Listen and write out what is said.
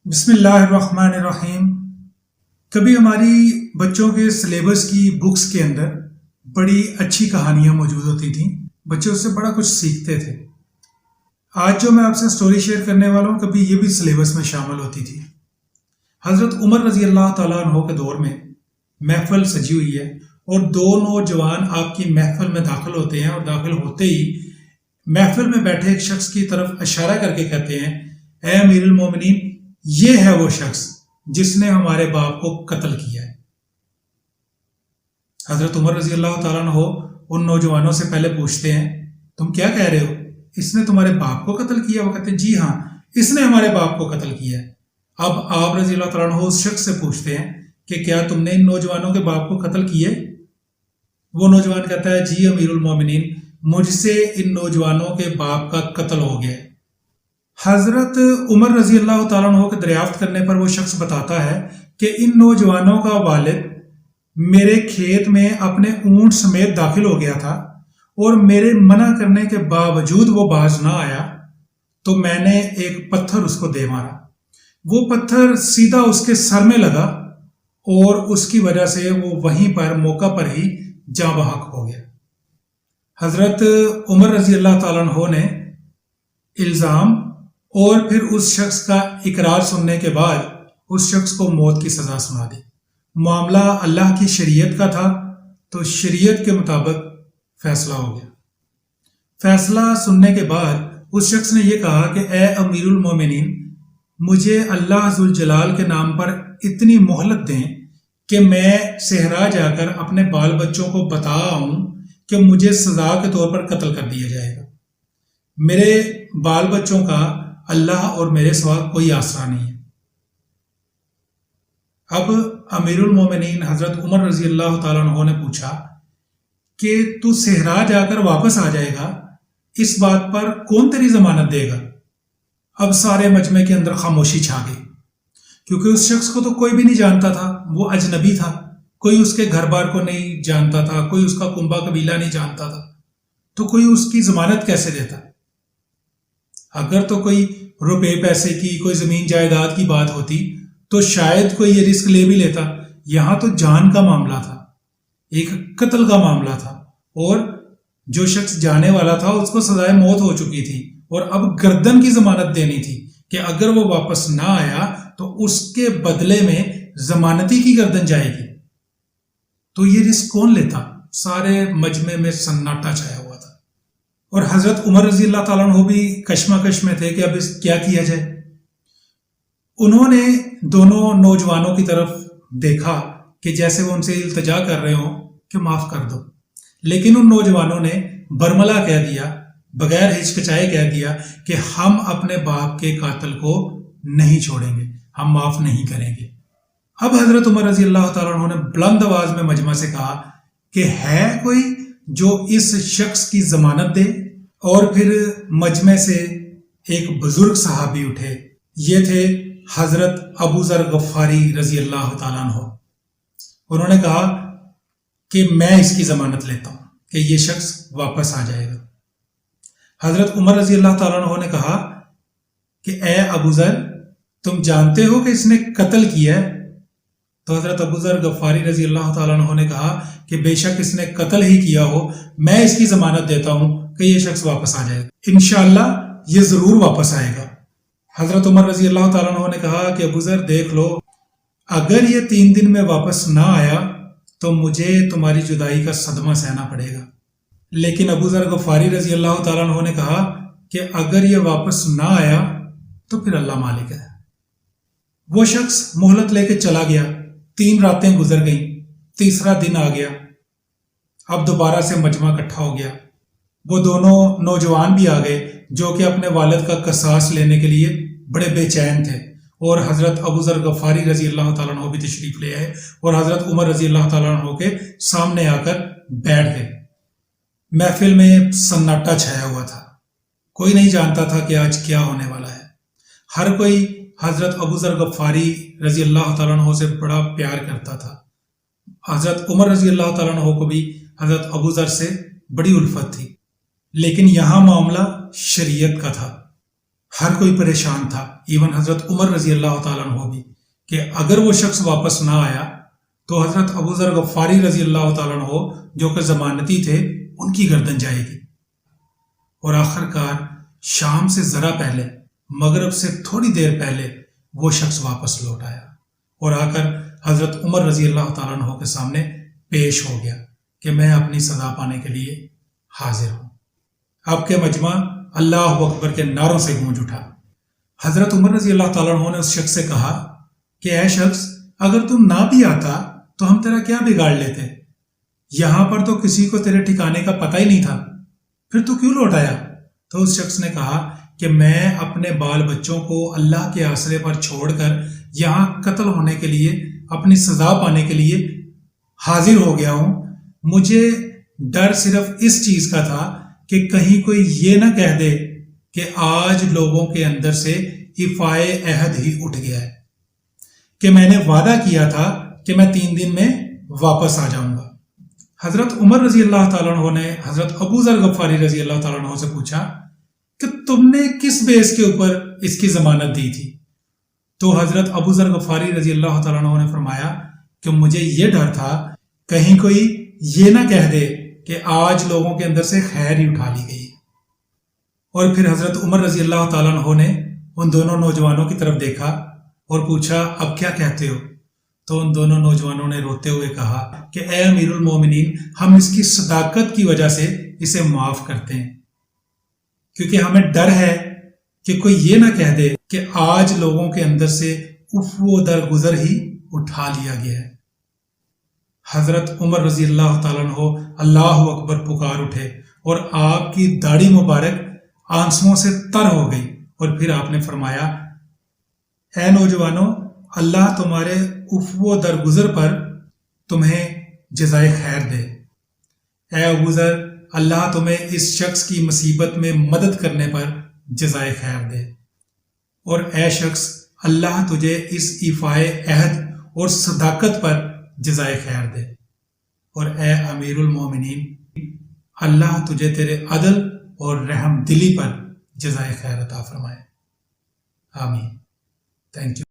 بسم اللہ الرحمن الرحیم۔ کبھی ہماری بچوں کے سلیبس کی بکس کے اندر بڑی اچھی کہانیاں موجود ہوتی تھیں، بچے اس سے بڑا کچھ سیکھتے تھے۔ آج جو میں آپ سے سٹوری شیئر کرنے والا ہوں، کبھی یہ بھی سلیبس میں شامل ہوتی تھی۔ حضرت عمر رضی اللہ تعالیٰ عنہ کے دور میں محفل سجی ہوئی ہے اور دو نوجوان آپ کی محفل میں داخل ہوتے ہیں، اور داخل ہوتے ہی محفل میں بیٹھے ایک شخص کی طرف اشارہ کر کے کہتے ہیں، اے امیر المومنین، یہ ہے وہ شخص جس نے ہمارے باپ کو قتل کیا ہے۔ حضرت عمر رضی اللہ تعالیٰ عنہ ان نوجوانوں سے پہلے پوچھتے ہیں، تم کیا کہہ رہے ہو؟ اس نے تمہارے باپ کو قتل کیا؟ وہ کہتے ہیں، جی ہاں، اس نے ہمارے باپ کو قتل کیا ہے۔ اب آپ رضی اللہ تعالیٰ عنہ اس شخص سے پوچھتے ہیں کہ کیا تم نے ان نوجوانوں کے باپ کو قتل کیے؟ وہ نوجوان کہتا ہے، جی امیر المومنین، مجھ سے ان نوجوانوں کے باپ کا قتل ہو گیا ہے۔ حضرت عمر رضی اللہ تعالیٰ عنہ کے دریافت کرنے پر وہ شخص بتاتا ہے کہ ان نوجوانوں کا والد میرے کھیت میں اپنے اونٹ سمیت داخل ہو گیا تھا، اور میرے منع کرنے کے باوجود وہ باز نہ آیا، تو میں نے ایک پتھر اس کو دے مارا۔ وہ پتھر سیدھا اس کے سر میں لگا، اور اس کی وجہ سے وہ وہیں پر موقع پر ہی جاں بحق ہو گیا۔ حضرت عمر رضی اللہ تعالیٰ عنہ نے الزام اور پھر اس شخص کا اقرار سننے کے بعد اس شخص کو موت کی سزا سنا دی۔ معاملہ اللہ کی شریعت کا تھا، تو شریعت کے مطابق فیصلہ ہو گیا۔ فیصلہ سننے کے بعد اس شخص نے یہ کہا کہ اے امیر المومنین، مجھے اللہ ذوالجلال کے نام پر اتنی مہلت دیں کہ میں صحرا جا کر اپنے بال بچوں کو بتا آؤں کہ مجھے سزا کے طور پر قتل کر دیا جائے گا۔ میرے بال بچوں کا اللہ اور میرے سوا کوئی آسرا نہیں ہے۔ اب امیر المومنین حضرت عمر رضی اللہ تعالیٰ عنہ نے پوچھا کہ تو صحرا جا کر واپس آ جائے گا، اس بات پر کون تیری ضمانت دے گا؟ اب سارے مجمع کے اندر خاموشی چھا گئی، کیونکہ اس شخص کو تو کوئی بھی نہیں جانتا تھا، وہ اجنبی تھا، کوئی اس کے گھر بار کو نہیں جانتا تھا، کوئی اس کا کنبہ قبیلہ نہیں جانتا تھا، تو کوئی اس کی ضمانت کیسے دیتا؟ اگر تو کوئی روپے پیسے کی، کوئی زمین جائیداد کی بات ہوتی تو شاید کوئی یہ رسک لے بھی لیتا۔ یہاں تو جان کا معاملہ تھا، ایک قتل کا معاملہ تھا، اور جو شخص جانے والا تھا اس کو سزائے موت ہو چکی تھی، اور اب گردن کی ضمانت دینی تھی کہ اگر وہ واپس نہ آیا تو اس کے بدلے میں ضمانتی کی گردن جائے گی۔ تو یہ رسک کون لیتا؟ سارے مجمع میں سناٹا چھایا ہوا تھا، اور حضرت عمر رضی اللہ تعالیٰ عنہ بھی کشمکش میں تھے کہ اب کیا کیا جائے۔ انہوں نے دونوں نوجوانوں کی طرف دیکھا کہ جیسے وہ ان سے التجا کر رہے ہوں کہ معاف کر دو، لیکن ان نوجوانوں نے برملا کہہ دیا، بغیر ہچکچائے کہہ دیا کہ ہم اپنے باپ کے قاتل کو نہیں چھوڑیں گے، ہم معاف نہیں کریں گے۔ اب حضرت عمر رضی اللہ تعالیٰ عنہ نے بلند آواز میں مجمع سے کہا کہ ہے کوئی جو اس شخص کی ضمانت دے؟ اور پھر مجمع سے ایک بزرگ صحابی اٹھے، یہ تھے حضرت ابو ذر غفاری رضی اللہ تعالیٰ عنہ۔ انہوں نے کہا کہ میں اس کی ضمانت لیتا ہوں کہ یہ شخص واپس آ جائے گا۔ حضرت عمر رضی اللہ تعالیٰ عنہ نے کہا کہ اے ابو ذر، تم جانتے ہو کہ اس نے قتل کیا ہے؟ تو حضرت ابو ذر غفاری رضی اللہ تعالیٰ عنہ نے کہا کہ بے شک اس نے قتل ہی کیا ہو، میں اس کی ضمانت دیتا ہوں کہ یہ شخص واپس آ جائے گا، انشاءاللہ یہ ضرور واپس آئے گا۔ حضرت عمر رضی اللہ تعالیٰ عنہ نے کہا کہ ابو ذر دیکھ لو، اگر یہ 3 دن میں واپس نہ آیا تو مجھے تمہاری جدائی کا صدمہ سہنا پڑے گا۔ لیکن ابو ذر غفاری رضی اللہ تعالیٰ عنہ نے کہا کہ اگر یہ واپس نہ آیا تو پھر اللہ مالک ہے۔ وہ شخص مہلت لے کے چلا گیا، 3 راتیں گزر گئیں، تیسرا دن آ گیا، اب دوبارہ سے مجمع اکٹھا ہو گیا۔ وہ دونوں نوجوان بھی آ گئے جو کہ اپنے والد کا قصاص لینے کے لیے بڑے بے چین تھے، اور حضرت ابو ذر غفاری رضی اللہ تعالیٰ عنہ بھی تشریف لے آئے اور حضرت عمر رضی اللہ تعالیٰ عنہ کے سامنے آ کر بیٹھ گئے۔ محفل میں سناٹا چھایا ہوا تھا، کوئی نہیں جانتا تھا کہ آج کیا ہونے والا ہے۔ ہر کوئی حضرت ابو ذر غفاری رضی اللہ تعالیٰ عنہ سے بڑا پیار کرتا تھا۔ حضرت عمر رضی اللہ تعالیٰ عنہ کو بھی حضرت ابو ذر سے بڑی الفت تھی، لیکن یہاں معاملہ شریعت کا تھا۔ ہر کوئی پریشان تھا، ایون حضرت عمر رضی اللہ تعالیٰ عنہ بھی، کہ اگر وہ شخص واپس نہ آیا تو حضرت ابو ذر غفاری رضی اللہ تعالیٰ عنہ جو کہ ضمانتی تھے ان کی گردن جائے گی۔ اور آخر کار شام سے ذرا پہلے، مغرب سے تھوڑی دیر پہلے وہ شخص واپس لوٹ آیا اور آ کر حضرت عمر رضی اللہ تعالیٰ عنہ کے سامنے پیش ہو گیا کہ میں اپنی سزا پانے کے لیے حاضر ہوں۔ اب کے مجمع اللہ اکبر کے نعروں سے گونج اٹھا۔ حضرت عمر رضی اللہ تعالیٰ عنہ نے اس شخص سے کہا کہ اے شخص، اگر تم نہ بھی آتا تو ہم تیرا کیا بگاڑ لیتے؟ یہاں پر تو کسی کو تیرے ٹھکانے کا پتہ ہی نہیں تھا، پھر تو کیوں لوٹ آیا؟ تو اس شخص نے کہا کہ میں اپنے بال بچوں کو اللہ کے آسرے پر چھوڑ کر یہاں قتل ہونے کے لیے، اپنی سزا پانے کے لیے حاضر ہو گیا ہوں۔ مجھے ڈر صرف اس چیز کا تھا کہ کہیں کوئی یہ نہ کہہ دے کہ آج لوگوں کے اندر سے ایفائے عہد ہی اٹھ گیا ہے، کہ میں نے وعدہ کیا تھا کہ میں 3 دن میں واپس آ جاؤں گا۔ حضرت عمر رضی اللہ تعالیٰ عنہ نے حضرت ابو ذر غفاری رضی اللہ تعالیٰ عنہ سے پوچھا کہ تم نے کس بیس کے اوپر اس کی ضمانت دی تھی؟ تو حضرت ابو ذر غفاری رضی اللہ تعالیٰ عنہ نے فرمایا کہ مجھے یہ ڈر تھا کہیں کوئی یہ نہ کہہ دے کہ آج لوگوں کے اندر سے خیر ہی اٹھا لی گئی۔ اور پھر حضرت عمر رضی اللہ تعالیٰ عنہ نے ان دونوں نوجوانوں کی طرف دیکھا اور پوچھا اب کیا کہتے ہو؟ تو ان دونوں نوجوانوں نے روتے ہوئے کہا کہ اے امیر المومنین، ہم اس کی صداقت کی وجہ سے اسے معاف کرتے ہیں، کیونکہ ہمیں ڈر ہے کہ کوئی یہ نہ کہہ دے کہ آج لوگوں کے اندر سے عفو درگزر ہی اٹھا لیا گیا ہے۔ حضرت عمر رضی اللہ تعالیٰ عنہ اللہ اکبر پکار اٹھے اور آپ کی داڑھی مبارک آنسوؤں سے تر ہو گئی، اور پھر آپ نے فرمایا اے نوجوانوں، اللہ تمہارے عفو درگزر پر تمہیں جزائے خیر دے۔ اے ابو ذر، اللہ تمہیں اس شخص کی مصیبت میں مدد کرنے پر جزائے خیر دے، اور اے شخص، اللہ تجھے اس ایفائے عہد اور صداقت پر جزائے خیر دے، اور اے امیر المومنین، اللہ تجھے تیرے عدل اور رحم دلی پر جزائے خیر عطا فرمائے۔ آمین۔ Thank you.